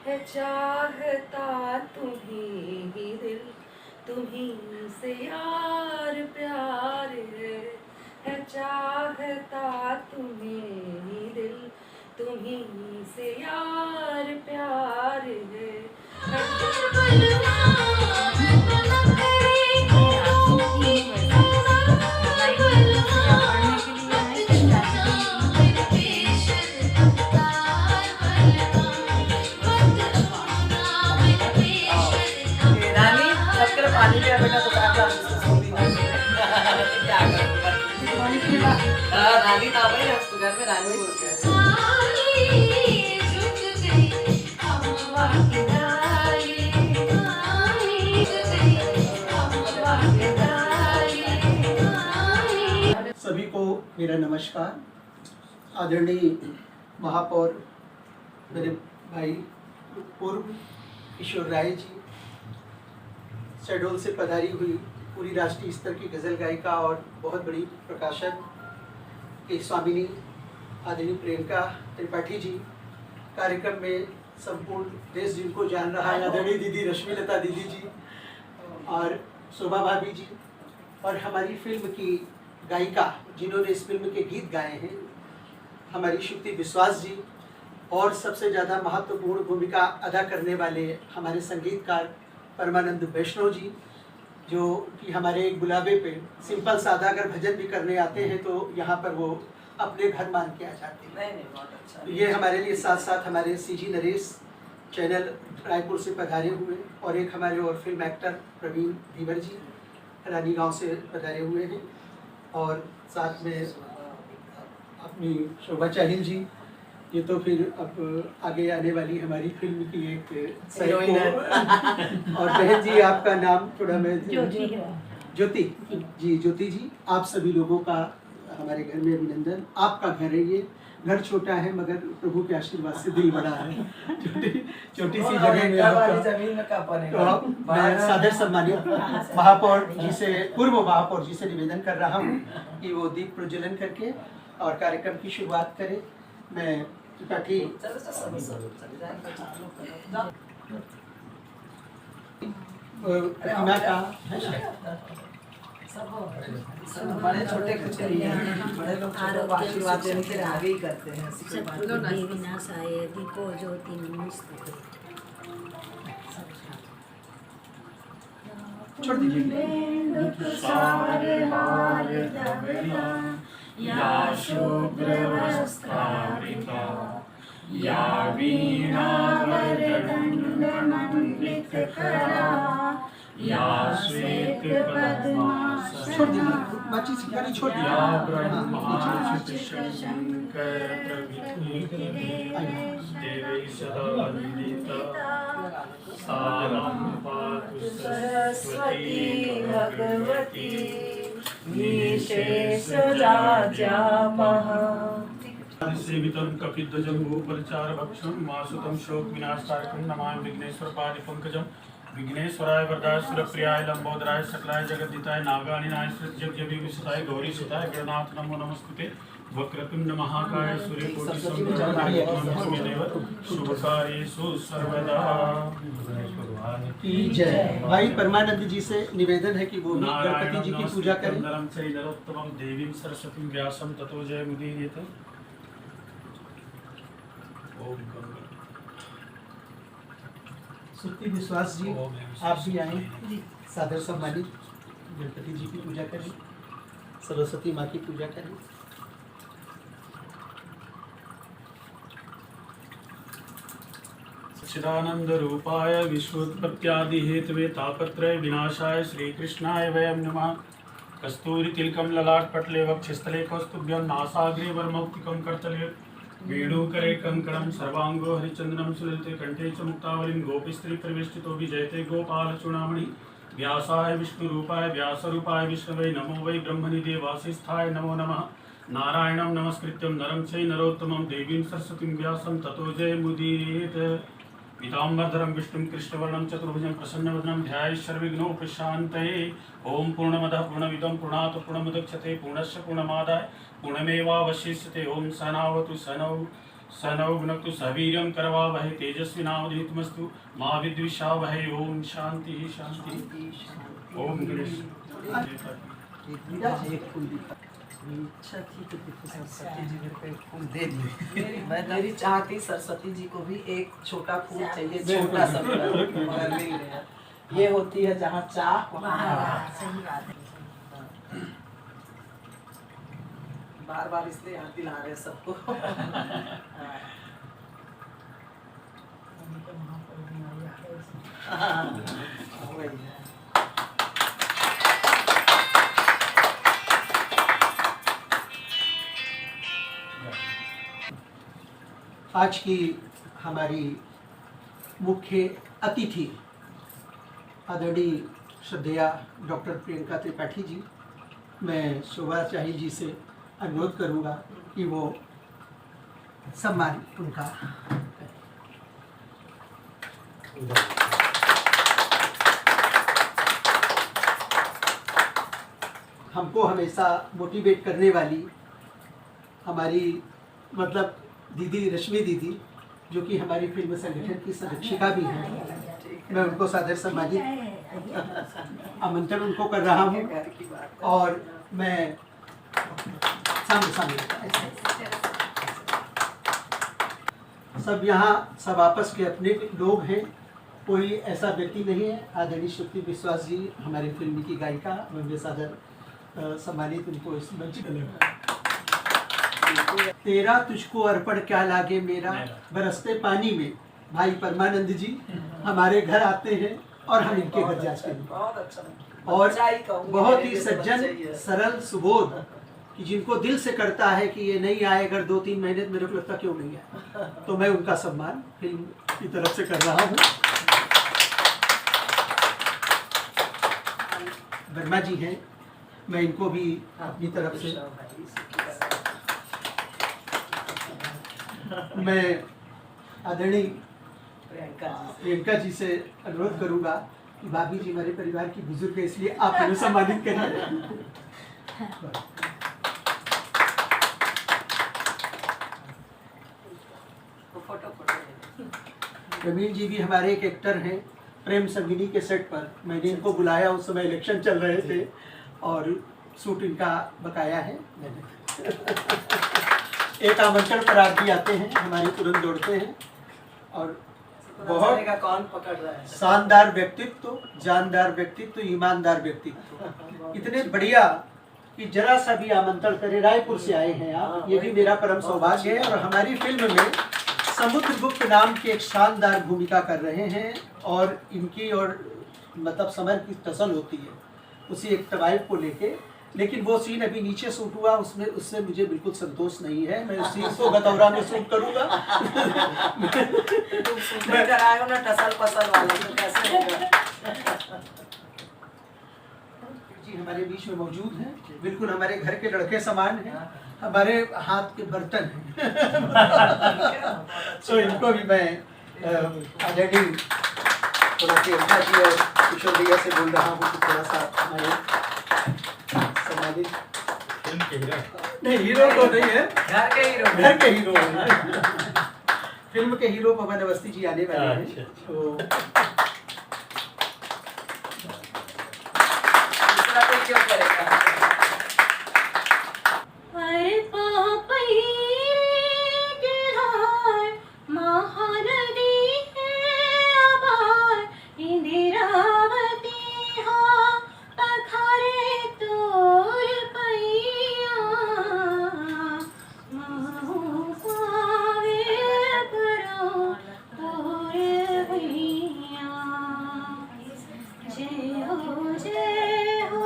है चाहता तुम्हीं ही दिल, तुम्हीं से यार प्यार है चाहता तुम्हीं ही दिल, तुम्हीं से यार प्यार है। पानी लिया बेटा तो रानी ना भाई उसको घर में रानी बोलते हैं। सभी को मेरा नमस्कार। आदरणीय महापौर मेरे भाई पूर्व किशोर राय जी, शहडोल से पधारी हुई पूरी राष्ट्रीय स्तर की गज़ल गायिका और बहुत बड़ी प्रकाशक के स्वामिनी आदरणीय प्रियंका त्रिपाठी जी, कार्यक्रम में संपूर्ण देश जिनको जान रहा है आदरणीय दीदी रश्मिलता दीदी जी और शोभा भाभी जी, और हमारी फिल्म की गायिका जिन्होंने इस फिल्म के गीत गाए हैं हमारी श्रुति विश्वास जी, और सबसे ज़्यादा महत्वपूर्ण भूमिका अदा करने वाले हमारे संगीतकार परमानंद वैष्णव जी, जो कि हमारे एक बुलावे पे सिंपल सादा अगर भजन भी करने आते हैं तो यहाँ पर वो अपने घर मान के आ जाते हैं। नहीं बहुत अच्छा। ये हमारे लिए साथ साथ हमारे सीजी नरेश चैनल रायपुर से पधारे हुए, और एक हमारे और फिल्म एक्टर प्रवीण धीवर जी रानी गांव से पधारे हुए हैं, और साथ में अपनी शोभा चाहिल जी, ये तो फिर अब आगे आने वाली हमारी फिल्म की एक और बहन जी, आपका नाम थोड़ा मैं ज्योति जी, ज्योति जी, आप सभी लोगों का हमारे घर में अभिनंदन। आपका घर है, ये घर छोटा है मगर प्रभु के आशीर्वाद से दिल बड़ा है। छोटी सी जगह में आपका मैं सादर सम्मानित महापौर जी से, पूर्व महापौर जी से निवेदन कर रहा हूँ कि वो दीप प्रज्वलन करके और कार्यक्रम की शुरुआत करें। मैं त्रिपाठी प्रतिमा का बड़े छोटे कुछ बड़े लोग आशीर्वाद देने के लिए आगे ही करते हैं। विनाशाय दीपो ज्योति नमस्ते। छोड़ दीजिए। या शुभ्रवस्त्रावृता या वीणावरदण्डमण्डितकरा या श्वेतपद्मासना छोड़ दीजिए, बाकी सिखानी छोड़ दीजिए। या ब्रह्माच्युतशङ्कर प्रभृति देवैः सदा वन्दिता सा नः पातु सरस्वती भगवती सेवितं कपिध्वजं भूपरिचारभक्षं मासुतं शोकविनाशकारकं नमामि विघ्नेश्वरपादिपङ्कजं विघ्नेश्वराय वरदाय सुरप्रियाय लंबोदराय सकलाय जगद्दिताय नागानिनाय सृज्यज्ञविसुताय गौरीसुताय गणनाथ नमो नमस्ते वक्रतुंड महाकाय सूर्यकोटिसमप्रभ शुभकार्येषु सर्वदा। जय। भाई परमानंद जी से निवेदन है कि वो गणपति जी की पूजा करें। नरोत्तमं देवीं सरस्वतीं व्यासं ततो जयमुदीरयेत्। ओम श्रुति विश्वास जी, आप भी आए, सादर सम्मानित गणपति जी की पूजा करें, सरस्वती माँ की पूजा करें। सच्चिदानंद रूपाय विश्वोत्पत्त्यादि हेतवे तापत्रय विनाशाय श्रीकृष्णाय वयं नमः। कस्तूरी तिलकम ललाटपटले वक्षस्थले कौस्तुभ्यं नासाग्रे वरमौक्तिकं करतले वेणुकरे कंकणं सर्वांगो हरिचंदनं सुललिते कंठे च मुक्तावलिं गोपीस्त्री परिवेष्टितो विजयते गोपालचूडामणि। व्यासाय विष्णुरूपाय व्यासरूपाय विष्णवे नमो वै ब्रह्मनिधे वासिष्ठाय नमो नमः। नारायणं नमस्कृत्यं नरं चैव नरोत्तमं देवीं सरस्वतीं व्यासं ततो जयमुदीरयेत्। पीताम्बरधरं विष्णुं कृष्णवर्णं चतुर्भुजं प्रसन्नवदनं ध्यायेत् सर्वविघ्नोपशान्तये। ओम पूर्णमदः पूर्णमिदं पूर्णात् पूर्णमुदच्यते पूर्णस्य पूर्णमादाय पूर्णमेवावशिष्यते। ओम सहनावतु सहनौ सनौ भुनक्तु सवीर्यं करवावहै तेजस्विनावधीतमस्तु मा विद्विषावहै। ओम शांति शांति। ओम गणेश। एक फूल दिखा। अच्छा ठीक है, देखो सरस्वती जी मेरे को एक फूल दे दी। मेरी चाहती सरस्वती जी को भी एक छोटा फूल चाहिए, छोटा सा मगर मिल गया। ये होती है जहाँ चाह वहाँ सही बात है। बार बार इसलिए याद दिला रहे हैं सबको। वही है। आज की हमारी मुख्य अतिथि आदरणीय श्रद्धेया डॉक्टर प्रियंका त्रिपाठी जी, मैं शोभा शाही जी से अनुरोध करूंगा कि वो सम्मान उनका हमको हमेशा मोटिवेट करने वाली हमारी मतलब दीदी रश्मि दीदी, जो कि हमारी फिल्म संगठन की संरक्षिका भी हैं, मैं उनको सादर सम्मानित आमंत्रण उनको कर रहा हूँ। घर की बात है। और मैं सामने सब यहाँ सब आपस के अपने लोग हैं, कोई ऐसा व्यक्ति नहीं है। आदरणीय श्रुति विश्वास जी हमारी फिल्म की गायिका, मैं सादर सम्मानित उनको इस मंच पर। तेरा तुझको अर्पण क्या लागे मेरा, बरसते पानी में भाई परमानंद जी हमारे घर आते हैं और हम इनके घर जाते हैं। बहुत अच्छा। और सच्चाई कहूँगी, बहुत मेरे ही लिए तो सज्जन सच्चाई है। सरल सुबोध, कि जिनको दिल से करता है कि ये नहीं आए अगर 2-3 महीने, तो मेरे को लगता क्यों नहीं आए, तो मैं उनका सम्मान फिल्म की तरफ से कर रहा हूँ। वर्मा जी हैं, मैं इनको भी अपनी तरफ से मैं आदरणीय प्रियंका जी से अनुरोध करूंगा कि भाभी जी हमारे परिवार की बुजुर्ग है, इसलिए आप हमें सम्मानित करिए। प्रवीण जी भी हमारे एक एक्टर हैं, प्रेम संगिनी के सेट पर मैंने इनको बुलाया, उस समय इलेक्शन चल रहे थे और सूट इनका बकाया है। एक आमंत्रण पर आप भी आते हैं, हमारे तुरंत दौड़ते हैं। और बहुत कौन पकड़ रहा है। शानदार व्यक्तित्व, जानदार व्यक्तित्व, ईमानदार व्यक्तित्व, इतने बढ़िया कि जरा सा भी आमंत्रण करे। रायपुर से आए हैं आप, ये भी मेरा परम सौभाग्य है। और हमारी फिल्म में समुद्रगुप्त नाम की एक शानदार भूमिका कर रहे हैं और इनकी और मतलब समर की टसल होती है उसी एक तवाइफ को लेके, लेकिन वो सीन अभी नीचे शूट हुआ, उसमें उससे मुझे बिल्कुल संतोष नहीं है। मैं उस सीन को गतौरा में शूट करूंगा। मैं कराएगा ना टसल पसल वाला, तो कैसे होगा। जी हमारे बीच में मौजूद हैं, बिल्कुल हमारे घर के लड़के समान हैं, हमारे हाथ के बर्तन हैं। तो इनको भी मैं आदरणीय थोड़ा प्रियंका जी और किशोर भैया से बोल रहा हूँ कि थोड़ा सा हमारे सम्मानित नहीं, हीरो तो नहीं है, घर के हीरो, घर के हीरो हैं। फिल्म के हीरो पवन अवस्थी जी आने वाले हैं। तो दूसरा कोई क्यों करेगा। जय हो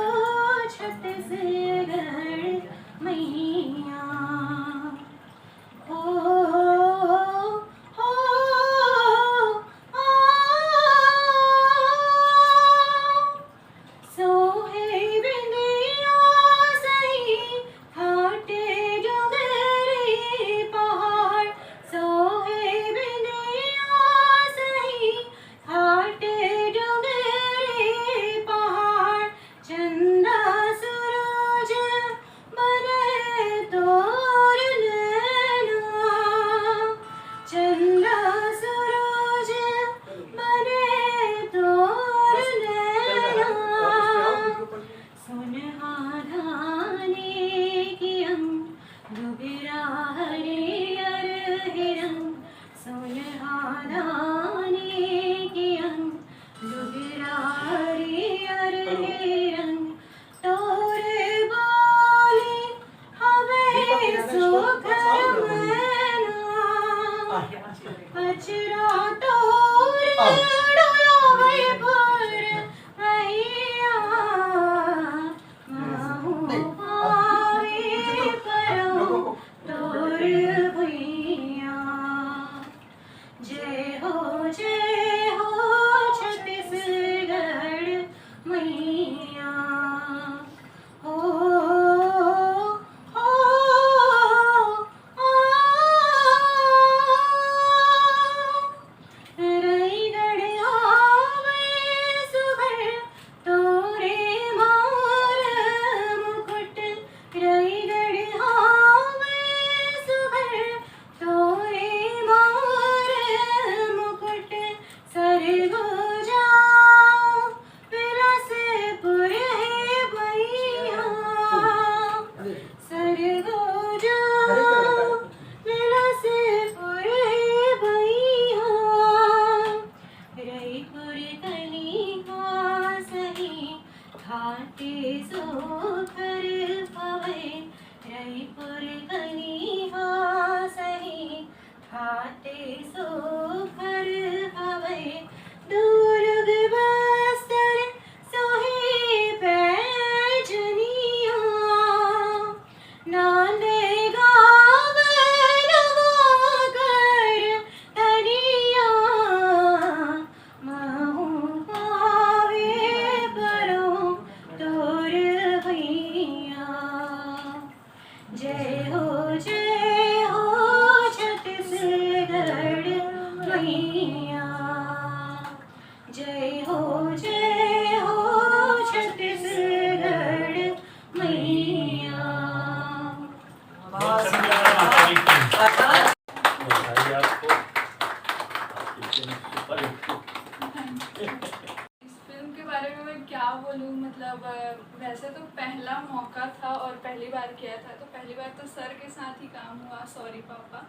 वैसे तो पहला मौका था और पहली बार किया था, तो पहली बार तो सर के साथ ही काम हुआ सॉरी पापा।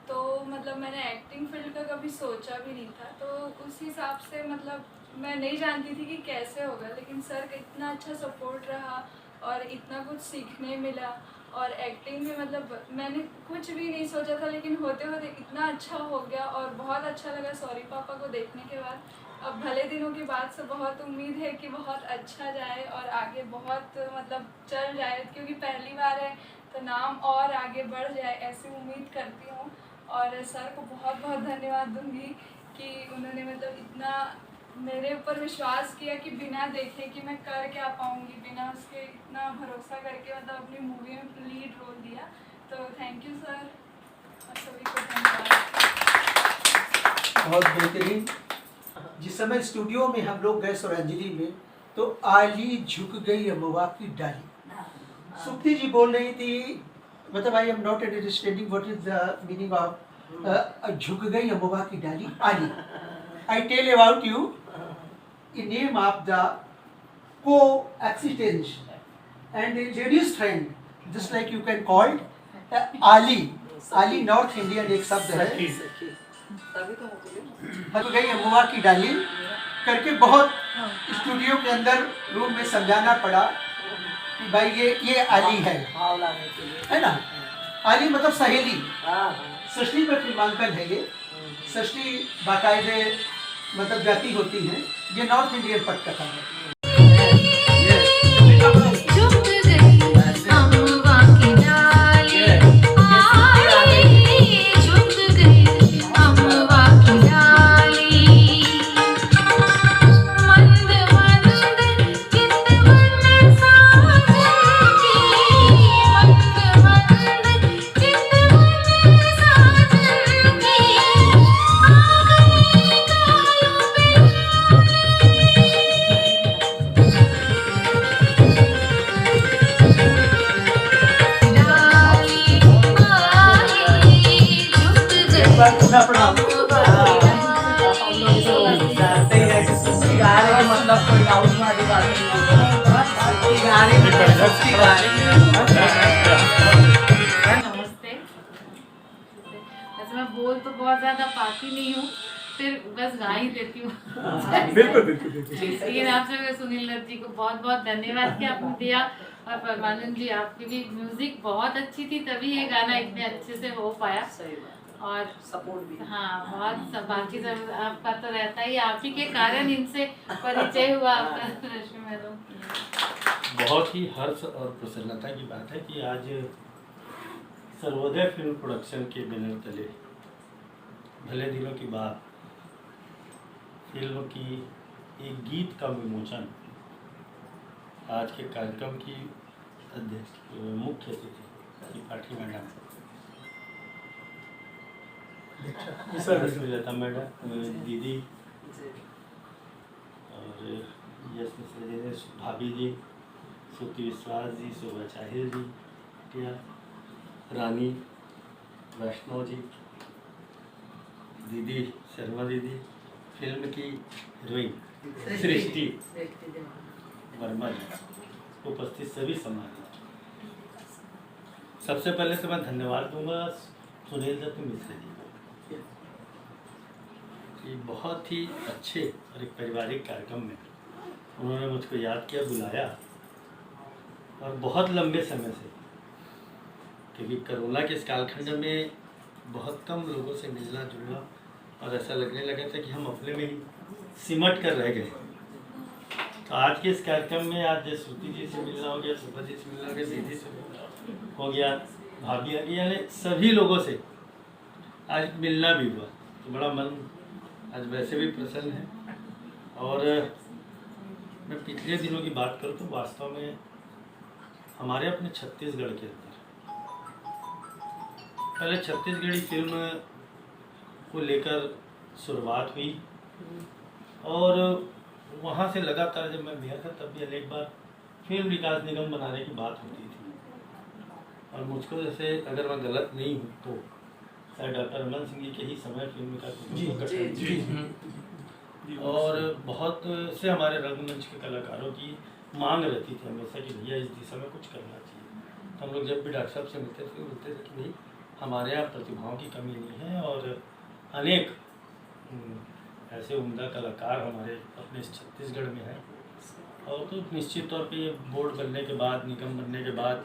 तो मतलब मैंने एक्टिंग फील्ड का कभी सोचा भी नहीं था, तो उस हिसाब से मतलब मैं नहीं जानती थी कि कैसे होगा, लेकिन सर का इतना अच्छा सपोर्ट रहा और इतना कुछ सीखने मिला। और एक्टिंग भी मतलब मैंने कुछ भी नहीं सोचा था, लेकिन होते होते इतना अच्छा हो गया और बहुत अच्छा लगा सॉरी पापा को देखने के बाद। अब भले दिनों की बात से बहुत उम्मीद है कि बहुत अच्छा जाए और आगे बहुत मतलब चल जाए, क्योंकि पहली बार है तो नाम और आगे बढ़ जाए ऐसी उम्मीद करती हूँ। और सर को बहुत बहुत धन्यवाद दूंगी कि उन्होंने मतलब इतना मेरे ऊपर विश्वास किया कि बिना देखे कि मैं कर क्या पाऊँगी, बिना उसके इतना भरोसा करके मतलब अपनी मूवी में लीड रोल दिया। तो थैंक यू सर और सभी को धन्यवाद। बहुत बेहतरीन। जिस समय स्टूडियो में हम लोग गए सुरंजनी में, तो आली झुक गई अमवा की डाली। सुप्ति जी बोल रही थी, मतलब I am not understanding what is the meaning of झुक गई अमवा की डाली। आली, I tell about you in name of the co-existence and a lady's friend, just like you can call Ali. Ali north Indian एक शब्द है। हर गई अम्मा की डाली करके बहुत स्टूडियो के अंदर रूम में समझाना पड़ा कि भाई ये आली है ना। आली मतलब सहेली, षष्ठी पर फिल्मांकन है ये। षष्ठी बाकायदे मतलब जाति होती है, ये नॉर्थ इंडियन पटकथा है। नमस्ते। वैसे मैं बोल तो बहुत ज्यादा पाती नहीं हूँ, फिर बस गा ही देती हूँ। लेकिन आप सब सुनील दत्त जी को बहुत बहुत धन्यवाद कि आपने दिया, और परमानंद जी आपकी भी म्यूजिक बहुत अच्छी थी, तभी ये गाना इतने अच्छे से हो पाया। और सपोर्ट भी। हाँ बहुत सब, बाकी सब आपका तो रहता ही, आप ही के कारण इनसे परिचय हुआ आपका रश्मि मैडम। बहुत ही हर्ष और प्रसन्नता की बात है कि आज सर्वोदय फिल्म प्रोडक्शन के बैनर तले भले दिनों की बात फिल्म की एक गीत का विमोचन आज के कार्यक्रम की अध्यक्ष मुख्य अतिथि त्रिपाठी मैडम, लता मैडम, दीदी और यश मिश्रा जी, भाभी जी, श्रुति विश्वास जी, शोभा चाहिल जी, टिया रानी, वैष्णव जी, दीदी शर्मा दीदी, फिल्म की हीरोइन सृष्टि वर्मा जी, उपस्थित सभी सम्मानित। सबसे पहले तो मैं धन्यवाद दूंगा सुनील दत्त मिश्रा जी को कि बहुत ही अच्छे और एक पारिवारिक कार्यक्रम में उन्होंने मुझको याद किया, बुलाया, और बहुत लंबे समय से, क्योंकि कोरोना के इस कालखंड में बहुत कम लोगों से मिलना जुलना और ऐसा लगने लगा था कि हम अपने में ही सिमट कर रह गए। तो आज के इस कार्यक्रम में आज श्रुति जी से मिलना हो गया, सुभा जी से मिलना हो गया, दीदी से मिलना हो गया, भाभी आ गई, यानी सभी लोगों से आज मिलना भी हुआ, तो बड़ा मन आज वैसे भी प्रसन्न है। और मैं पिछले दिनों की बात करूँ तो वास्तव में हमारे अपने छत्तीसगढ़ के अंदर पहले छत्तीसगढ़ी फिल्म को लेकर शुरुआत हुई, और वहाँ से लगातार जब मैं गया था तब भी अनेक बार फिल्म विकास निगम बनाने की बात होती थी, और मुझको जैसे अगर मैं गलत नहीं हूँ तो शायद डॉक्टर रमन सिंह जी के ही समय फिल्म विकास निगम का गठन, और बहुत से हमारे रंगमंच के कलाकारों की मांग रहती थी हमेशा कि भैया इस दिशा में कुछ करना चाहिए। तो हम लोग जब भी डॉक्टर साहब से मिलते थे बोलते थे कि भाई हमारे यहाँ प्रतिभाओं की कमी नहीं है, और अनेक ऐसे उम्दा कलाकार हमारे अपने इस छत्तीसगढ़ में हैं, और तो निश्चित तौर पे ये बोर्ड बनने के बाद, निगम बनने के बाद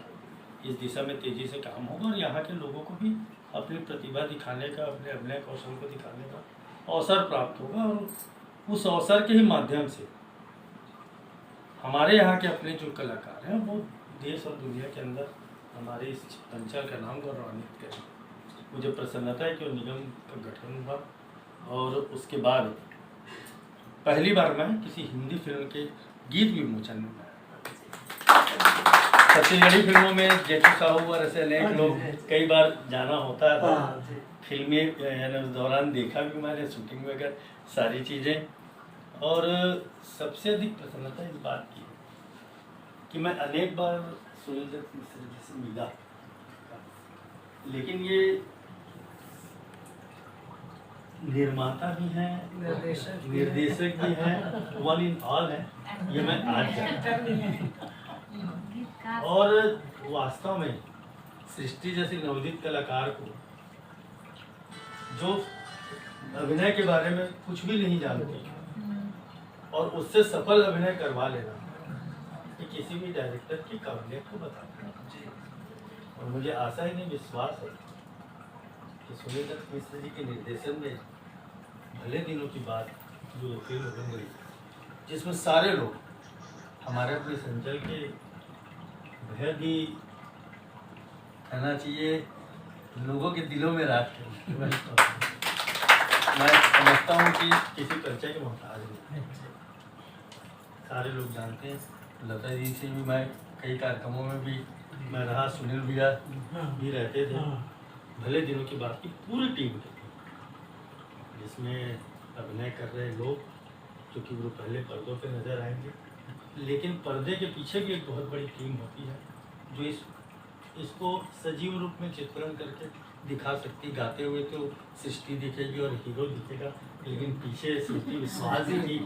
इस दिशा में तेज़ी से काम होगा, और यहाँ के लोगों को भी अपनी प्रतिभा दिखाने का, अपने अभिनय कौशल को दिखाने का अवसर प्राप्त होगा, और उस अवसर के ही माध्यम से हमारे यहाँ के अपने जो कलाकार हैं वो देश और दुनिया के अंदर हमारे इस अंचल का नाम गौरवान्वित करें। मुझे प्रसन्नता है कि वो निगम का गठन हुआ, और उसके बाद पहली बार मैं किसी हिंदी फिल्म के गीत विमोचन में छत्तीसगढ़ी फिल्मों में जेठू साहू और ऐसे अनेक लोग कई बार जाना होता है, फिल्में यानी उस दौरान देखा भी मैंने, शूटिंग वगैरह सारी चीज़ें। और सबसे अधिक प्रसन्नता इस बात की कि मैं अनेक बार सुनील दत्त मिश्रा जी से मिला, लेकिन ये निर्माता भी हैं, निर्देशक भी हैं, वन इन ऑल है, ये मैं आज जानता हूँ। और वास्तव में सृष्टि जैसे नवोदित कलाकार को जो अभिनय के बारे में कुछ भी नहीं जानती और उससे सफल अभिनय करवा लेना, ये किसी भी डायरेक्टर की काबिलियत को बताता है। और मुझे आशा ही नहीं, विश्वास है कि सुनील दत्त मिश्रा जी के निर्देशन में भले दिनों की बात जो फिल्म बन गई, जिसमें सारे लोग हमारे अपने संचल के बेहद ही कहना चाहिए लोगों के दिलों में राज कर, मैं समझता हूँ कि किसी परिचय के मोहताज नहीं, सारे लोग जानते हैं। लता जी से भी मैं कई कार्यक्रमों में भी मैं रहा, सुनील भैया भी रहते थे। भले दिनों की बात की पूरी टीम की थी, जिसमें अभिनय कर रहे लोग क्योंकि वो पहले पर्दों पे नज़र आएंगे, लेकिन पर्दे के पीछे भी एक बहुत बड़ी टीम होती है जो इसको सजीव रूप में चित्रण करके दिखा सकती। गाते हुए तो सृष्टि दिखेगी और हीरो दिखेगा, लेकिन पीछे श्रुति विश्वास की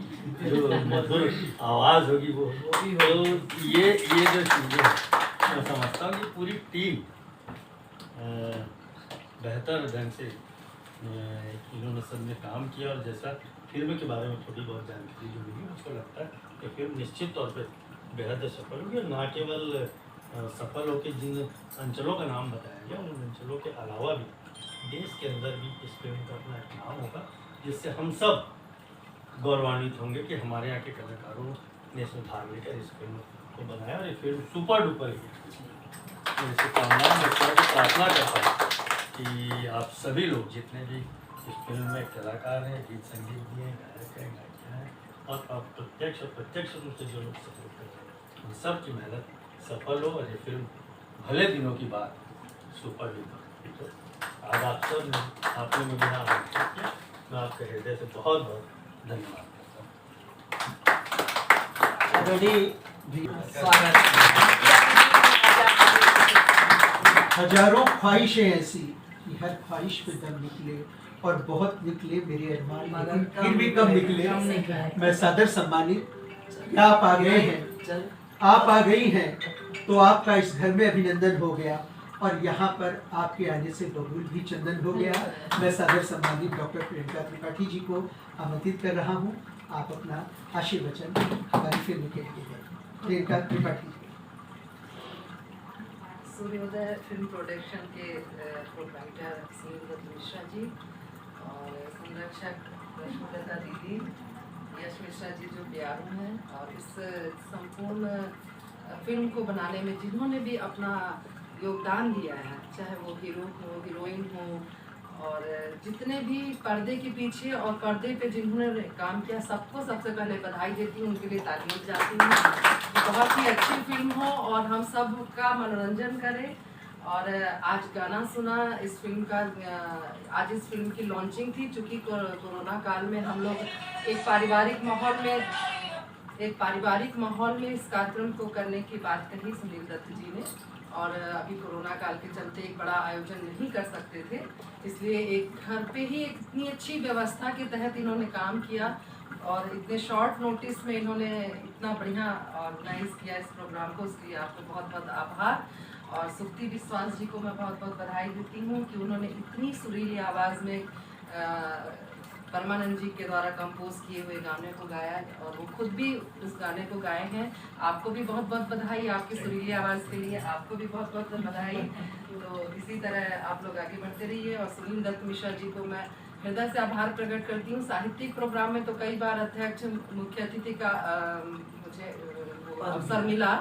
जो मधुर आवाज़ होगी वो तो ये जो चीज़ें हैं मैं समझता हूँ कि पूरी टीम बेहतर ढंग से इन्होंने सब ने काम किया। और जैसा फिल्म के बारे में थोड़ी बहुत जानकारी जो मिली, मुझको लगता है कि फिल्म निश्चित तौर पर बेहद सफल होगी। और ना केवल सफल होकर जिन अंचलों का नाम बताया गया, उन अंचलों के अलावा भी देश के अंदर भी इस फिल्म का अपना एक नाम होगा, जिससे हम सब गौरवान्वित होंगे कि हमारे यहाँ के कलाकारों ने इसमें भाग लेकर इस फिल्म को बनाया और ये फिल्म सुपर डुपर हिट। मैं शुभकामनाएं करता हूँ, प्रार्थना करता हूँ कि आप सभी लोग जितने भी इस फिल्म में कलाकार हैं, गीत संगीत दिए हैं, गायक हैं, गायिका हैं, और आप प्रत्यक्ष और प्रत्यक्ष रूप से जो लोग सपोर्ट कर रहे हैं, उन सब की मेहनत सफल हो और ये फिल्म भले दिनों की बात सुपर डुपर हिट हो। आज आप सब ने आपने मुझे यहाँ आमंत्रित किया, मैं आपके हृदय से बहुत बहुत धन्यवाद करता हूँ। बड़ी स्वागत हजारों ख्वाहिशें ऐसी कि हर ख्वाहिश पे दम निकले और बहुत निकले मेरे अरमान, लेकिन फिर भी कम निकले। मैं सादर सम्मानित, आप आ गए हैं, आप आ गई हैं, तो आपका इस घर में अभिनंदन हो गया और यहाँ पर आपके आने से बबूल भी चंदन हो गया। मैं सादर सम्मानित डॉक्टर प्रियंका त्रिपाठी जी को आमंत्रित कर रहा हूँ, आप अपना आशीर्वचन हमारी फिल्म के लिए दें। प्रियंका त्रिपाठी जी। सूर्योदय फिल्म प्रोडक्शन के प्रोप्राइटर सुनील दत्त मिश्रा जी और संरक्षक रश्मिलता दीदी, यश मिश्रा जी जो बिहारू हैं, और इस संपूर्ण फिल्म को बनाने में जिन्होंने भी अपना योगदान दिया है, चाहे वो हीरो हो, हीरोइन हो, और जितने भी पर्दे के पीछे और पर्दे पे जिन्होंने काम किया, सबको सबसे पहले बधाई देती हूँ, उनके लिए तालियां जाती हूँ। बहुत ही अच्छी फिल्म हो और हम सब का मनोरंजन करें। और आज गाना सुना इस फिल्म का, आज इस फिल्म की लॉन्चिंग थी, चूँकि कोरोना काल में हम लोग एक पारिवारिक माहौल में इस कार्यक्रम को करने की बात कही सुनील दत्त जी ने, और अभी कोरोना काल के चलते एक बड़ा आयोजन नहीं कर सकते थे, इसलिए एक घर पे ही एक इतनी अच्छी व्यवस्था के तहत इन्होंने काम किया और इतने शॉर्ट नोटिस में इन्होंने इतना बढ़िया ऑर्गेनाइज किया इस प्रोग्राम को, उसके लिए आपको बहुत बहुत आभार। और सुक्ति विश्वास जी को मैं बहुत बहुत बधाई देती हूँ कि उन्होंने इतनी सुरीली आवाज़ में परमानंद जी के द्वारा कंपोज किए हुए गाने को गाया, और वो खुद भी उस गाने को गाए हैं। आपको भी बहुत बहुत बधाई, आपकी सुरीली आवाज़ के लिए आपको भी बहुत बहुत बधाई। तो इसी तरह आप लोग आगे बढ़ते रहिए। और सुनील दत्त मिश्रा जी को मैं हृदय से आभार प्रकट करती हूँ। साहित्यिक प्रोग्राम में तो कई बार अध्यक्ष मुख्य अतिथि का मुझे अवसर मिला,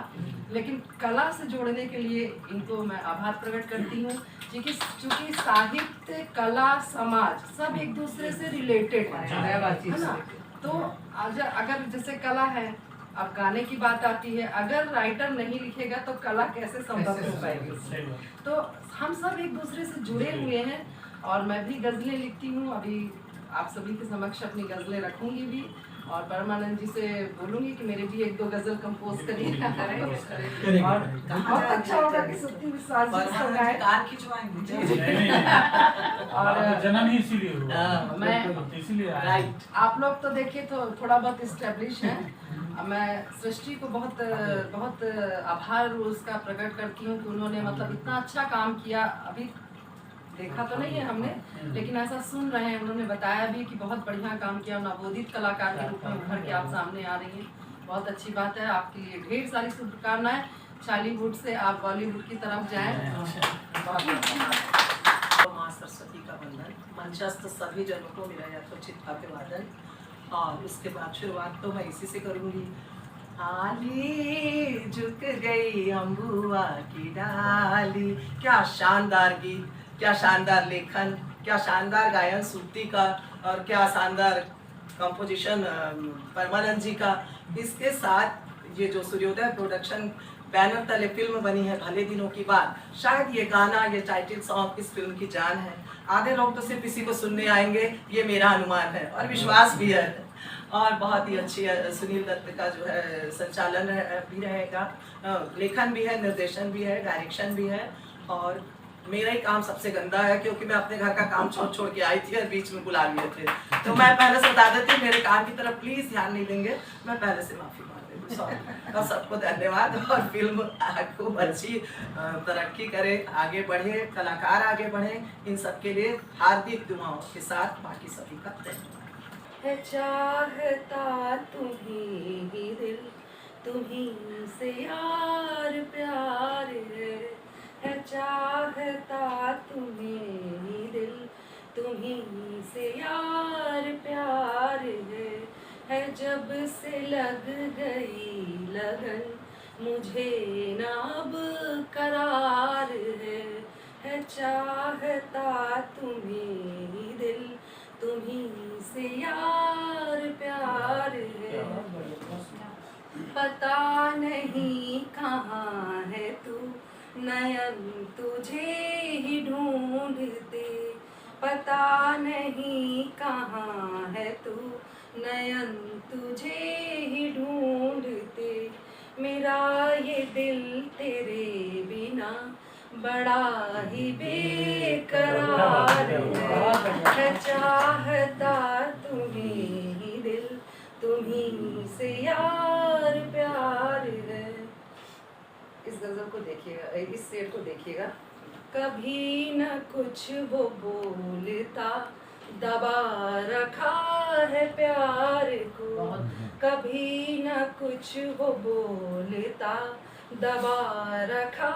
लेकिन कला से जोड़ने के लिए इनको मैं आभार प्रकट करती हूँ, क्योंकि साहित्य, कला, समाज सब एक दूसरे से रिलेटेड है ना। तो अगर जैसे कला है, अब गाने की बात आती है, अगर राइटर नहीं लिखेगा तो कला कैसे संभव हो पाएगी। तो हम सब एक दूसरे से जुड़े हुए हैं, और मैं भी गज़लें लिखती हूँ, अभी आप सभी के समक्ष अपनी गज़लें रखूँगी भी, और परमानंद जी से बोलूँगी कि मेरे भी एक दो गज़ल कंपोज करिए और बहुत अच्छा होगा कि सुक्ति विश्वास जी इसको गाएं। कार खिंचवाएंगे और जन्म ही इसीलिए हुआ, मैं इसीलिए राइट। आप लोग तो देखिए तो थोड़ा बहुत इस्टेब्लिश है। मैं सृष्टि को बहुत बहुत आभार उसका प्रकट करती हूँ कि उन्होंने मतलब इतना अच्छा काम किया। अभी देखा तो नहीं है हमने, लेकिन ऐसा सुन रहे हैं, उन्होंने बताया भी कि बहुत बढ़िया काम किया, नवोदित कलाकार के रूप में उभर के आप सामने आ रही हैं। बहुत अच्छी बात है, आपके लिए ढेर सारी शुभकामनाएं। चालीवुड से आप बॉलीवुड की तरफ जाएं। माँ सरस्वती का वंदन, मंचस्थ सभी जनों को मेरा यथोचित अभिवादन। और उसके बाद शुरुआत तो मैं इसी से करूँगी। आली झुक गई अम्बुआ की डाली। क्या शानदार गीत, क्या शानदार लेखन, क्या शानदार गायन सूक्ति का, और क्या शानदार कंपोजिशन परमानंद जी का। इसके साथ ये जो सूर्योदय प्रोडक्शन बैनर तले फिल्म बनी है भले दिनों की बात, शायद ये गाना, ये टाइटल सॉन्ग इस फिल्म की जान है। आधे लोग तो सिर्फ इसी को सुनने आएंगे, ये मेरा अनुमान है और विश्वास भी है। और बहुत ही अच्छी सुनील दत्त का जो है संचालन भी रहेगा, लेखन भी है, निर्देशन भी है, डायरेक्शन भी है। और मेरा ही काम सबसे गंदा है, क्योंकि मैं अपने घर का काम छोड़ के आई थी और बीच में बुला लिए थे, तो मैं पहले से बता देती हूँ मेरे काम की तरफ प्लीज़ ध्यान नहीं देंगे, मैं पहले से माफ़ी मांग रही हूँ। और सबको धन्यवाद। और फिल्म खूब अच्छी तरक्की करे, आगे बढ़े, कलाकार आगे बढ़े, इन सब के लिए हार्दिक दुआओं के साथ बाकी सभी का धन्यवाद। चाहता तुम्हीं ही दिल, तुम्हीं से यार प्यार है चाहता तुम्हें ही दिल, तुम्हीं से यार प्यार है जब से लग गई लगन, मुझे ना अब करार है चाहता तुम्हें ही दिल, तुम्हीं से यार प्यार है। पता नहीं कहाँ है तू, नयन तुझे ही ढूंढते, पता नहीं कहाँ है तू, नयन तुझे ही ढूंढते। मेरा ये दिल तेरे बिना बड़ा ही बेकरार है चाहता तुम्हें ही दिल, तुम्हीं से यार प्यार है। इस गजल को देखिएगा, इस शेर को देखिएगा। कभी न कुछ वो बोलता, दबा रखा है प्यार को, कभी न कुछ वो बोलता, दबा रखा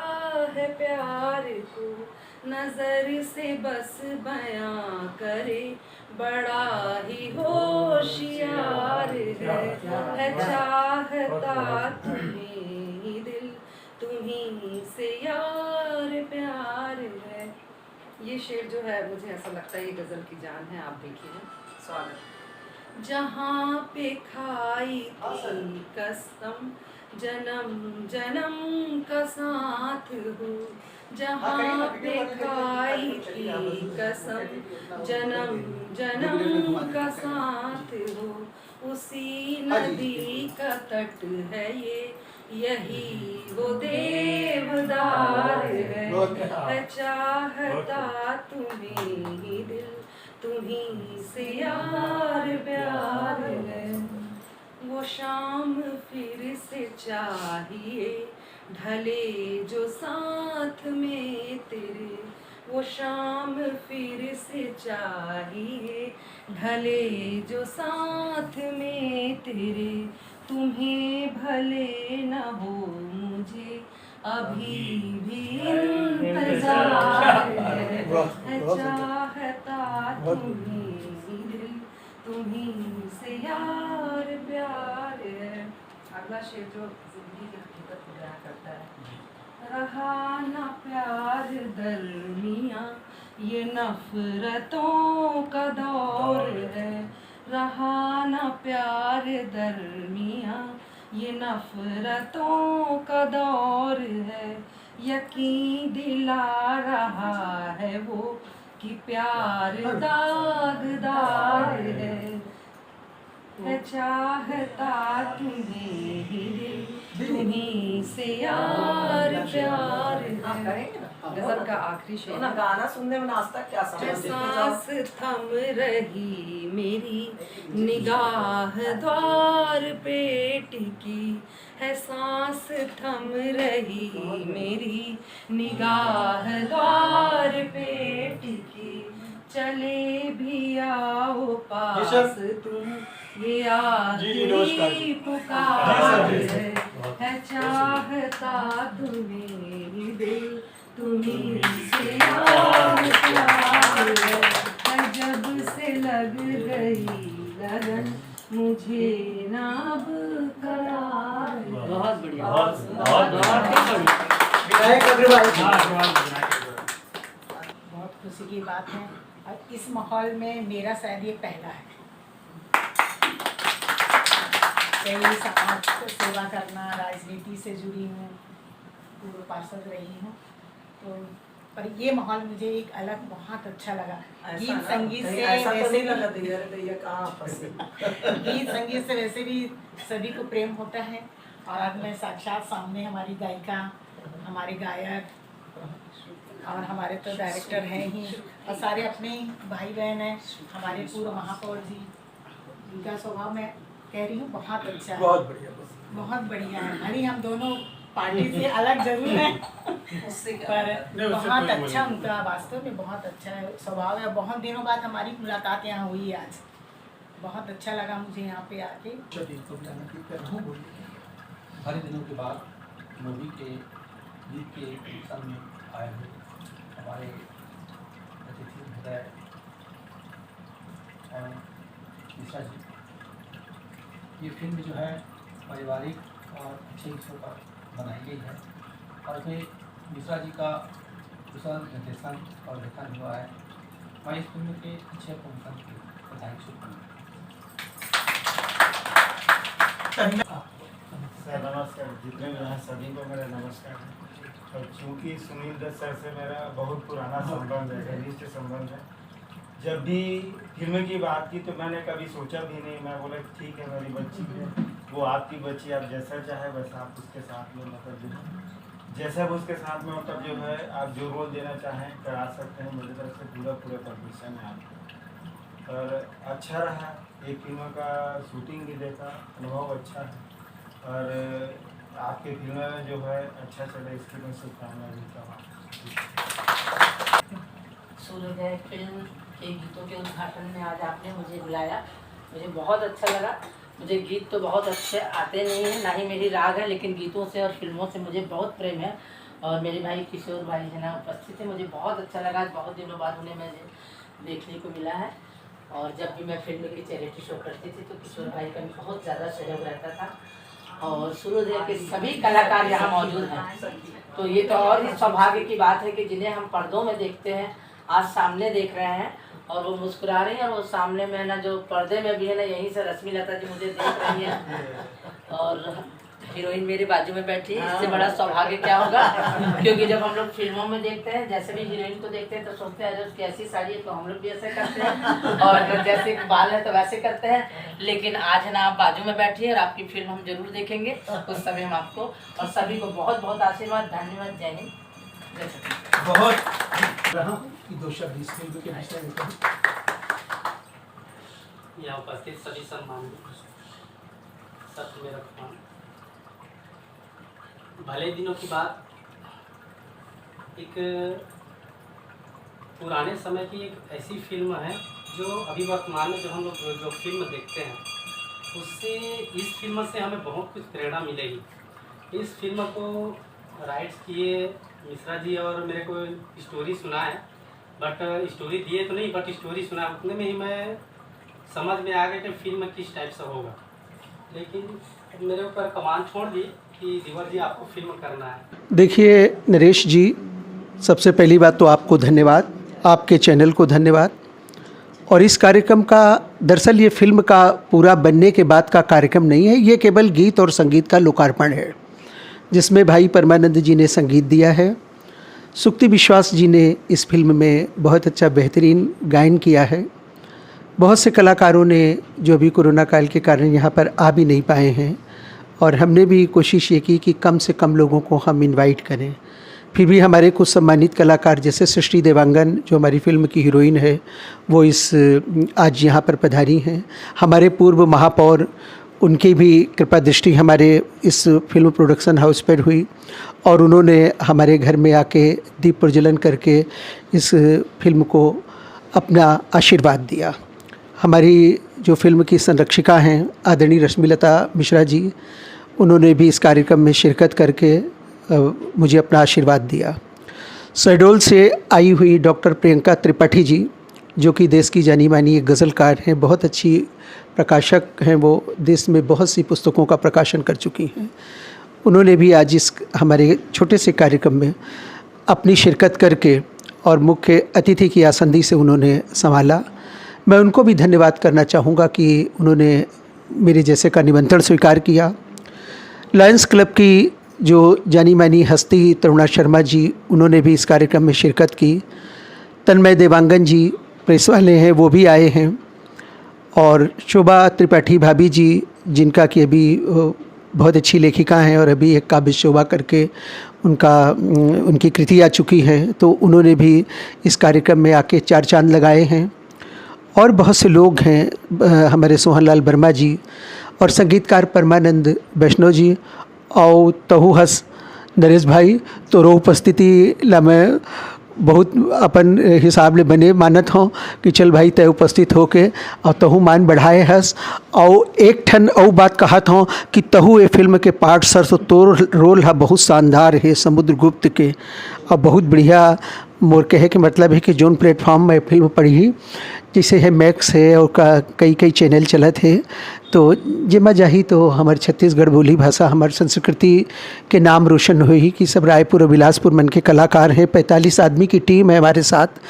है प्यार को। नजर से बस बयां करे, बड़ा ही होशियार है चाहता तुम्हें ही दिल, तुम्हीं से यार प्यार है। ये शेर जो है मुझे ऐसा लगता है ये गजल की जान है। आप देखिए, स्वागत। जहाँ पे खाई थी कसम, जन्म जन्म का साथ हो, जहाँ पे खाई थी कसम, जन्म जन्म का साथ हो, उसी नदी का तट है ये, यही वो देवदार है चाहता तुम्हें ही दिल, तुम्हीं से यार प्यार है। वो शाम फिर से चाहिए, ढले जो साथ में तेरे, वो शाम फिर से चाहिए, ढले जो साथ में तेरे। तुम्हें भले न हो मुझे अभी भी इंतजार है चाहता तुम्हें ही दिल, तुम्हीं से यार प्यार है। अगला शेर जो जिंदगी की हकीकत को बयां करता है। रहा ना प्यार दरमियाँ, ये नफरतों का दौर है, रहा ना प्यार दरमियाँ, ये नफरतों का दौर है। यकीन दिला रहा है वो कि प्यार दागदार है चाहता तुम्हें ही दिल, तुम्हीं से यार प्यार है। गजल का आखिरी शेर ना गाना सुनने में आज तक क्या समझ सांस थम रही मेरी निगाह द्वार पे टिकी है, सांस थम रही मेरी निगाह द्वार पे टिकी। चले भी आओ पास तुम, ये आखिरी पुकार है चाहता तुम्हें ही दिल, तुम्हीं से यार प्यार है जब से लग गई लगन, मुझे ना अब करार। बहुत बढ़िया, विनायक अग्रवाल जी। बहुत खुशी की बात है और इस माहौल में मेरा शायद ये पहला है। कई समाज को सेवा करना, राजनीति से जुड़ी हूँ, पूर्व पार्षद रही हूँ, तो पर ये माहौल मुझे एक अलग बहुत अच्छा लगा। गीत संगीत से वैसे गीत संगीत से वैसे भी सभी को प्रेम होता है, और आज मैं साक्षात सामने हमारी गायिका, हमारे गायक और हमारे तो डायरेक्टर हैं ही, और सारे अपने भाई बहन हैं, हमारे पूर्व महापौर जी, जिनका स्वभाव मैं कह रही हूँ बहुत अच्छा है, बहुत बढ़िया है। भले हम दोनों पार्टी से अलग जरूर हैं पर बहुत अच्छा उनका वास्तव में बहुत अच्छा है स्वभाव है। बहुत दिनों बाद हमारी मुलाकात यहाँ हुई है आज, बहुत अच्छा लगा मुझे यहाँ पे आके। भारी दिनों के बाद मूवी के गीत के फंक्शन में आए हुए हमारे अतिथि महोदय और मिश्रा जी, ये फिल्म जो है पारिवारिक और अच्छे विषयों पर बनाई गई है और इसमें मिश्रा जी का कुशल निर्देशन और लेखन हुआ है। मैं इस फिल्म के अच्छे प्रमोशन की बधाई सर नमस्कार, जितने भी हैं सभी को मेरा नमस्कार है। और चूँकि सुनील दत्त सर से मेरा बहुत पुराना संबंध है, घनिष्ठ संबंध है। जब भी फिल्म की बात की तो मैंने कभी सोचा भी नहीं, मैं बोला ठीक है मेरी बच्ची है, वो आपकी बच्ची, आप जैसा चाहे वैसा आप उसके साथ में मतलब जो जैसा भी उसके साथ में मतलब जो है आप जो रोल देना चाहें करा सकते हैं। मेरी तरफ से पूरा परमिशन है आपको। और अच्छा रहा, एक फिल्म का शूटिंग भी देखा, अनुभव अच्छा है और आपके फिल्म जो है अच्छा चले इसकी मैं शुभकामनाएं देता हूँ। सूर्योदय फिल्म के गीतों के उद्घाटन में आज आपने मुझे बुलाया, मुझे बहुत अच्छा लगा। मुझे गीत तो बहुत अच्छे आते नहीं हैं, ना ही मेरी राग है, लेकिन गीतों से और फिल्मों से मुझे बहुत प्रेम है। और मेरे भाई किशोर भाई है ना उपस्थित है, मुझे बहुत अच्छा लगा। आज बहुत दिनों बाद उन्हें मुझे देखने को मिला है। और जब भी मैं फिल्म की चैरिटी शो करती थी तो किशोर भाई का बहुत ज़्यादा सहयोग रहता था। और सूर्योदय के सभी कलाकार यहाँ मौजूद हैं, तो ये तो और ही सौभाग्य की बात है कि जिन्हें हम पर्दों में देखते हैं आज सामने देख रहे हैं और वो मुस्कुरा रही हैं। और वो सामने में ना जो पर्दे में भी है ना, यहीं से रश्मि लता जी मुझे देख रही हैं और हीरोइन मेरे बाजू में बैठी है। इससे बड़ा सौभाग्य क्या होगा, क्योंकि जब हम लोग फिल्मों में देखते हैं, जैसे भी हीरोइन को देखते हैं तो सोचते हैं उसकी ऐसी साड़ी है तो हम लोग भी ऐसे करते हैं, और जैसे बाल है तो वैसे करते हैं। लेकिन आज है ना आप बाजू में बैठी है और आपकी फिल्म हम जरूर देखेंगे। उस समय हम आपको और सभी को बहुत बहुत आशीर्वाद, धन्यवाद, जय हिंद। बहुत कि 2 शब्द इस फिल्म के विषय में कहें। यहाँ उपस्थित सभी सम्मानित सत्य में रखना, भले दिनों की बात, एक पुराने समय की एक ऐसी फिल्म है जो अभी वर्तमान में जो हम लोग जो फिल्म देखते हैं उससे इस फिल्म से हमें बहुत कुछ प्रेरणा मिलेगी। इस फिल्म को राइट्स किए मिश्रा जी और मेरे को स्टोरी सुना है, बट स्टोरी दिए तो नहीं, बट स्टोरी सुना उतने में ही मैं समझ में आ गया कि फिल्म किस टाइप से होगा। लेकिन मेरे ऊपर कमान छोड़ दी कि दिवर जी आपको फिल्म करना है। देखिए नरेश जी, सबसे पहली बात तो आपको धन्यवाद, आपके चैनल को धन्यवाद। और इस कार्यक्रम का दरअसल ये फिल्म का पूरा बनने के बाद का कार्यक्रम नहीं है, ये केवल गीत और संगीत का लोकार्पण है, जिसमें भाई परमानंद जी ने संगीत दिया है। सुक्ति विश्वास जी ने इस फिल्म में बहुत अच्छा बेहतरीन गायन किया है। बहुत से कलाकारों ने जो अभी कोरोना काल के कारण यहाँ पर आ भी नहीं पाए हैं, और हमने भी कोशिश ये की कि कम से कम लोगों को हम इनवाइट करें। फिर भी हमारे कुछ सम्मानित कलाकार जैसे सृष्टि देवांगन जो हमारी फिल्म की हीरोइन है, वो आज यहाँ पर पधारी हैं। हमारे पूर्व महापौर, उनकी भी कृपा दृष्टि हमारे इस फिल्म प्रोडक्शन हाउस पर हुई और उन्होंने हमारे घर में आके दीप प्रज्वलन करके इस फिल्म को अपना आशीर्वाद दिया। हमारी जो फिल्म की संरक्षिका हैं आदरणीय रश्मि लता मिश्रा जी, उन्होंने भी इस कार्यक्रम में शिरकत करके मुझे अपना आशीर्वाद दिया। शहडोल से आई हुई डॉक्टर प्रियंका त्रिपाठी जी, जो कि देश की जानी मानी एक गज़लकार हैं, बहुत अच्छी प्रकाशक हैं, वो देश में बहुत सी पुस्तकों का प्रकाशन कर चुकी हैं। उन्होंने भी आज इस हमारे छोटे से कार्यक्रम में अपनी शिरकत करके और मुख्य अतिथि की आसंदी से उन्होंने संभाला। मैं उनको भी धन्यवाद करना चाहूँगा कि उन्होंने मेरे जैसे का निमंत्रण स्वीकार किया। लायंस क्लब की जो जानी मानी हस्ती तरुणा शर्मा जी, उन्होंने भी इस कार्यक्रम में शिरकत की। तन्मय देवांगन जी प्रेस वाले हैं, वो भी आए हैं। और शोभा त्रिपाठी भाभी जी, जिनका कि अभी बहुत अच्छी लेखिका हैं और अभी एक काबिज शोभा करके उनकी कृति आ चुकी है, तो उन्होंने भी इस कार्यक्रम में आके 4 चांद लगाए हैं। और बहुत से लोग हैं, हमारे सोहनलाल वर्मा जी और संगीतकार परमानंद वैष्णव जी और तहु हस नरेश भाई, तो रो उपस्थिति ला मैं बहुत अपन हिसाब ले बने मानत हों कि चल भाई तय उपस्थित होके और तहु मान बढ़ाए हस। और एक ठन और बात कहत हों कि तहु ये फिल्म के पार्ट सर तो तोर रोल है बहुत शानदार है समुद्रगुप्त के, और बहुत बढ़िया। मोर कहे के मतलब है कि जोन प्लेटफॉर्म में फिल्म पढ़ी जैसे है मैक्स है और कई कई चैनल चला थे, तो जिम्मा जाही तो हमारे छत्तीसगढ़ बोली भाषा हमारी संस्कृति के नाम रोशन हुई कि सब रायपुर और बिलासपुर मन के कलाकार हैं। 45 आदमी की टीम है हमारे साथ।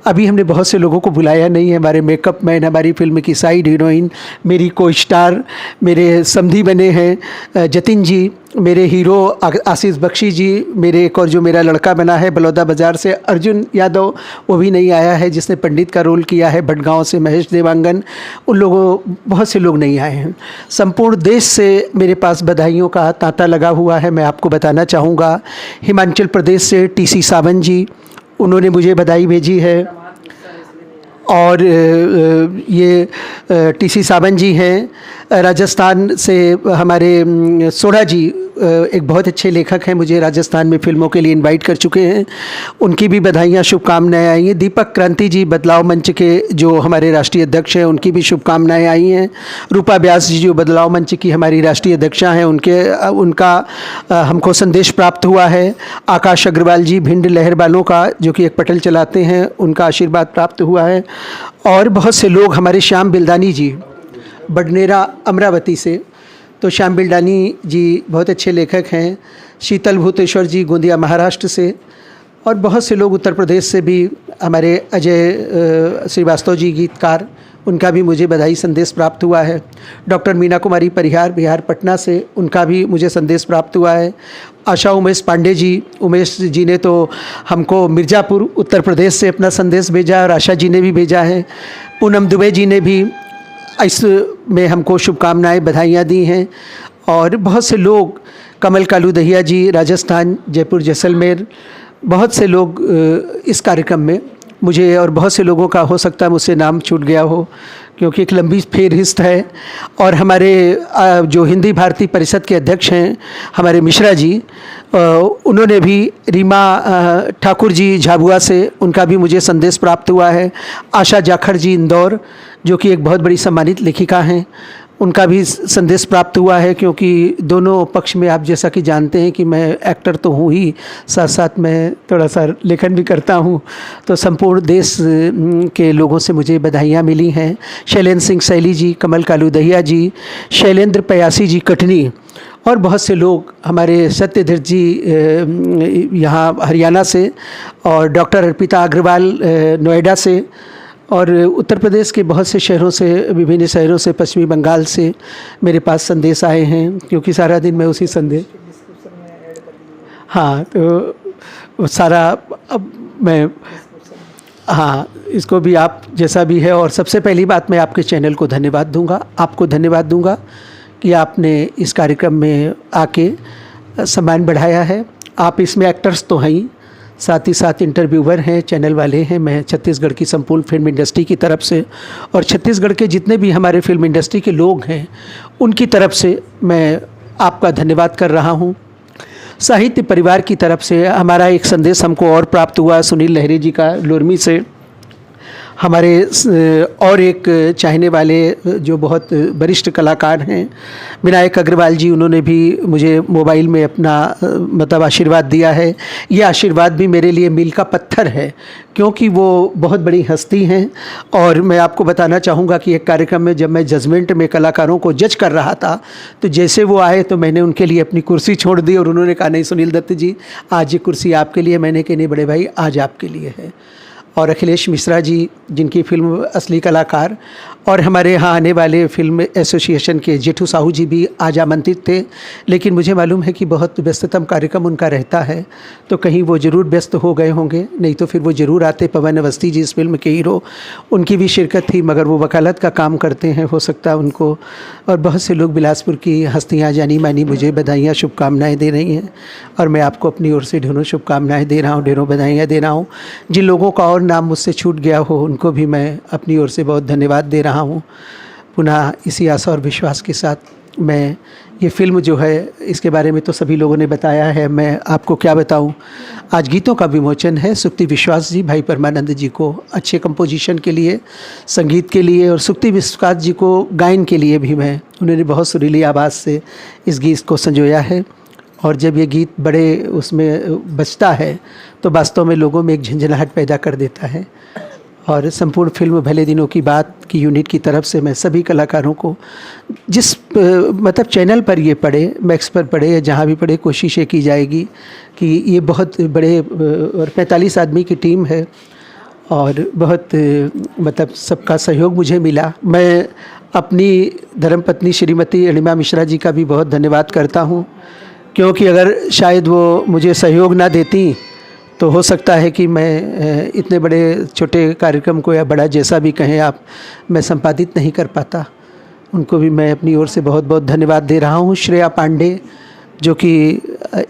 अभी हमने बहुत से लोगों को बुलाया नहीं है। हमारे मेकअप मैन, हमारी फिल्म की साइड हीरोइन, मेरी को स्टार, मेरे समधी बने हैं जतिन जी, मेरे हीरो आशीष बख्शी जी, मेरे एक और जो मेरा लड़का बना है बलौदा बाज़ार से अर्जुन यादव, वो भी नहीं आया है, जिसने पंडित का रोल किया है। भटगांव से महेश देवांगन, उन लोगों बहुत से लोग नहीं आए हैं। संपूर्ण देश से मेरे पास बधाइयों का तांता लगा हुआ है। मैं आपको बताना चाहूँगा, हिमाचल प्रदेश से टीसी सावंत जी, उन्होंने मुझे बधाई भेजी है। और ये टीसी सावंत जी हैं। राजस्थान से हमारे सोढ़ा जी एक बहुत अच्छे लेखक हैं, मुझे राजस्थान में फिल्मों के लिए इनवाइट कर चुके हैं, उनकी भी बधाइयाँ शुभकामनाएँ आई हैं। दीपक क्रांति जी बदलाव मंच के जो हमारे राष्ट्रीय अध्यक्ष हैं, उनकी भी शुभकामनाएँ आई हैं। रूपा व्यास जी जो बदलाव मंच की हमारी राष्ट्रीय अध्यक्षा हैं, उनका हमको संदेश प्राप्त हुआ है। आकाश अग्रवाल जी भिंड लहर वालों का जो कि एक पटल चलाते हैं, उनका आशीर्वाद प्राप्त हुआ है। और बहुत से लोग, हमारे श्याम बिल्दानी जी बडनेरा अमरावती से, तो श्याम बिल्डानी जी बहुत अच्छे लेखक हैं। शीतल भूतेश्वर जी गोंदिया महाराष्ट्र से, और बहुत से लोग उत्तर प्रदेश से भी, हमारे अजय श्रीवास्तव जी गीतकार, उनका भी मुझे बधाई संदेश प्राप्त हुआ है। डॉक्टर मीना कुमारी परिहार बिहार पटना से, उनका भी मुझे संदेश प्राप्त हुआ है। आशा उमेश पांडे जी, उमेश जी ने तो हमको मिर्ज़ापुर उत्तर प्रदेश से अपना संदेश भेजा, और आशा जी ने भी भेजा है। पूनम दुबे जी ने भी इसमें हमको शुभकामनाएं बधाइयाँ दी हैं। और बहुत से लोग, कमल कालू दहिया जी राजस्थान जयपुर जैसलमेर, बहुत से लोग इस कार्यक्रम में मुझे, और बहुत से लोगों का हो सकता है मुझसे नाम छूट गया हो क्योंकि एक लंबी फेहरिस्त है। और हमारे जो हिंदी भारती परिषद के अध्यक्ष हैं हमारे मिश्रा जी, उन्होंने भी, रीमा ठाकुर जी झाबुआ से, उनका भी मुझे संदेश प्राप्त हुआ है। आशा जाखड़ जी इंदौर, जो कि एक बहुत बड़ी सम्मानित लेखिका हैं, उनका भी संदेश प्राप्त हुआ है। क्योंकि दोनों पक्ष में आप जैसा कि जानते हैं कि मैं एक्टर तो हूँ ही, साथ साथ मैं थोड़ा सा लेखन भी करता हूँ, तो संपूर्ण देश के लोगों से मुझे बधाइयाँ मिली हैं। शैलेंद्र सिंह सैली जी, कमल कालू दहिया जी, शैलेंद्र पयासी जी कटनी, और बहुत से लोग, हमारे सत्यधीर जी यहाँ हरियाणा से, और डॉक्टर अर्पिता अग्रवाल नोएडा से, और उत्तर प्रदेश के बहुत से शहरों से, विभिन्न शहरों से, पश्चिमी बंगाल से मेरे पास संदेश आए हैं। क्योंकि सारा दिन मैं उसी संदेश, हाँ, तो सारा अब मैं, हाँ, इसको भी आप जैसा भी है। और सबसे पहली बात, मैं आपके चैनल को धन्यवाद दूंगा, आपको धन्यवाद दूंगा कि आपने इस कार्यक्रम में आके सम्मान बढ़ाया है। आप इसमें एक्टर्स तो हैं ही, साथ ही साथ इंटरव्यूअर हैं, चैनल वाले हैं। मैं छत्तीसगढ़ की संपूर्ण फिल्म इंडस्ट्री की तरफ से, और छत्तीसगढ़ के जितने भी हमारे फिल्म इंडस्ट्री के लोग हैं, उनकी तरफ से मैं आपका धन्यवाद कर रहा हूं। साहित्य परिवार की तरफ से हमारा एक संदेश हमको और प्राप्त हुआ, सुनील लहरी जी का लोरमी से, हमारे और एक चाहने वाले जो बहुत वरिष्ठ कलाकार हैं विनायक अग्रवाल जी, उन्होंने भी मुझे मोबाइल में अपना मतलब आशीर्वाद दिया है। ये आशीर्वाद भी मेरे लिए मील का पत्थर है, क्योंकि वो बहुत बड़ी हस्ती हैं। और मैं आपको बताना चाहूँगा कि एक कार्यक्रम में जब मैं जजमेंट में कलाकारों को जज कर रहा था, तो जैसे वो आए तो मैंने उनके लिए अपनी कुर्सी छोड़ दी, और उन्होंने कहा नहीं सुनील दत्त जी, आज ये कुर्सी आपके लिए। मैंने कहा नहीं बड़े भाई, आज आपके लिए है। और अखिलेश मिश्रा जी, जिनकी फिल्म असली कलाकार, और हमारे यहाँ आने वाले फिल्म एसोसिएशन के जेठू साहू जी भी आज आमंत्रित थे, लेकिन मुझे मालूम है कि बहुत व्यस्ततम कार्यक्रम उनका रहता है, तो कहीं वो ज़रूर व्यस्त हो गए होंगे, नहीं तो फिर वो ज़रूर आते। पवन अवस्थी जी इस फिल्म के हीरो, उनकी भी शिरकत थी, मगर वो वकालत का काम करते हैं, हो सकता है उनको। और बहुत से लोग बिलासपुर की हस्तियाँ जानी मानी मुझे बधाइयाँ शुभकामनाएँ दे रही हैं, और मैं आपको अपनी ओर से ढेरों शुभकामनाएँ दे रहा हूँ, ढेरों बधाइयाँ दे रहा हूँ। जिन लोगों का और नाम मुझसे छूट गया हो, उनको भी मैं अपनी ओर से बहुत धन्यवाद दे रहा हूँ। पुनः इसी आशा और विश्वास के साथ मैं ये फ़िल्म जो है, इसके बारे में तो सभी लोगों ने बताया है, मैं आपको क्या बताऊं। आज गीतों का विमोचन है। सुक्ति विश्वास जी, भाई परमानंद जी को अच्छे कंपोजिशन के लिए, संगीत के लिए, और सुक्ति विश्वास जी को गायन के लिए भी मैं, उन्होंने बहुत सुरीली आवाज़ से इस गीत को संजोया है। और जब ये गीत बड़े उसमें बजता है तो वास्तव में लोगों में एक झंझनाहट पैदा कर देता है। और संपूर्ण फिल्म भले दिनों की बात की यूनिट की तरफ से मैं सभी कलाकारों को जिस मतलब चैनल पर ये पड़े, मैक्स पर पड़े या जहाँ भी पड़े, कोशिश ये की जाएगी कि ये बहुत बड़े और 45 आदमी की टीम है और बहुत मतलब सबका सहयोग मुझे मिला। मैं अपनी धर्मपत्नी श्रीमती अनिमा मिश्रा जी का भी बहुत धन्यवाद करता हूँ, क्योंकि अगर शायद वो मुझे सहयोग ना देती तो हो सकता है कि मैं इतने बड़े छोटे कार्यक्रम को या बड़ा जैसा भी कहें आप, मैं संपादित नहीं कर पाता। उनको भी मैं अपनी ओर से बहुत बहुत धन्यवाद दे रहा हूँ। श्रेया पांडे जो कि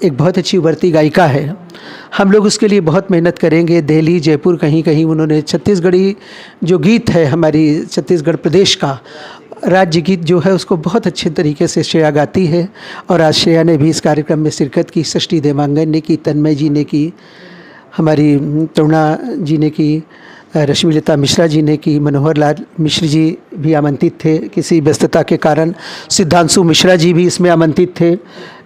एक बहुत अच्छी उभरती गायिका है, हम लोग उसके लिए बहुत मेहनत करेंगे। दिल्ली, जयपुर, कहीं कहीं उन्होंने छत्तीसगढ़ी जो गीत है हमारी छत्तीसगढ़ प्रदेश का राज्य गीत जो है उसको बहुत अच्छे तरीके से श्रेया गाती है। और आज श्रेया ने भी इस कार्यक्रम में शिरकत की। सृष्टि देवांगन ने की, तन्मय जी ने की, हमारी तरुणा जी ने की, रश्मिलता मिश्रा जी ने की, मनोहर लाल मिश्र जी भी आमंत्रित थे किसी व्यस्तता के कारण, सिद्धांशु मिश्रा जी भी इसमें आमंत्रित थे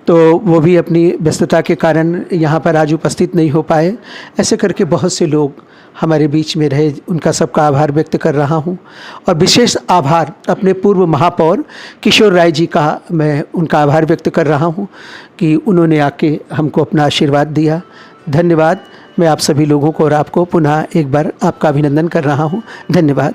तो वो भी अपनी व्यस्तता के कारण यहाँ पर आज उपस्थित नहीं हो पाए। ऐसे करके बहुत से लोग हमारे बीच में रहे, उनका सबका आभार व्यक्त कर रहा हूँ। और विशेष आभार अपने पूर्व महापौर किशोर राय जी का मैं उनका आभार व्यक्त कर रहा हूँ कि उन्होंने आके हमको अपना आशीर्वाद दिया। धन्यवाद। मैं आप सभी लोगों को और आपको पुनः एक बार आपका अभिनंदन कर रहा हूँ। धन्यवाद।